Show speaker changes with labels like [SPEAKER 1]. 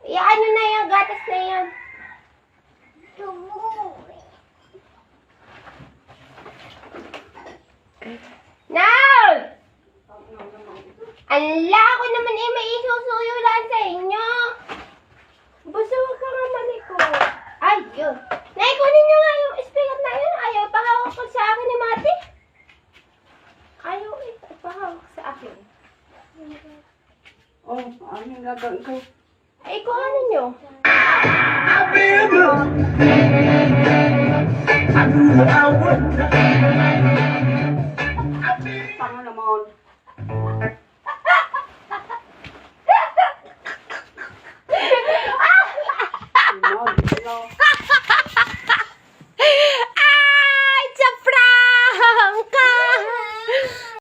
[SPEAKER 1] Ya, ano na yan? Gatas na yan. Now! Ala, ako naman eh, may isusuyulan sa inyo. Basta huwag ka nga malikot. Ay, yun. Nay, kunin nyo nga yung speaker na yun. Ayaw pahawak ko sa akin ni Mati. Ayaw pahawak sa akin.
[SPEAKER 2] Oh, anong gagawin ko?
[SPEAKER 1] Ay, kuhanin nyo.
[SPEAKER 3] I knew I would.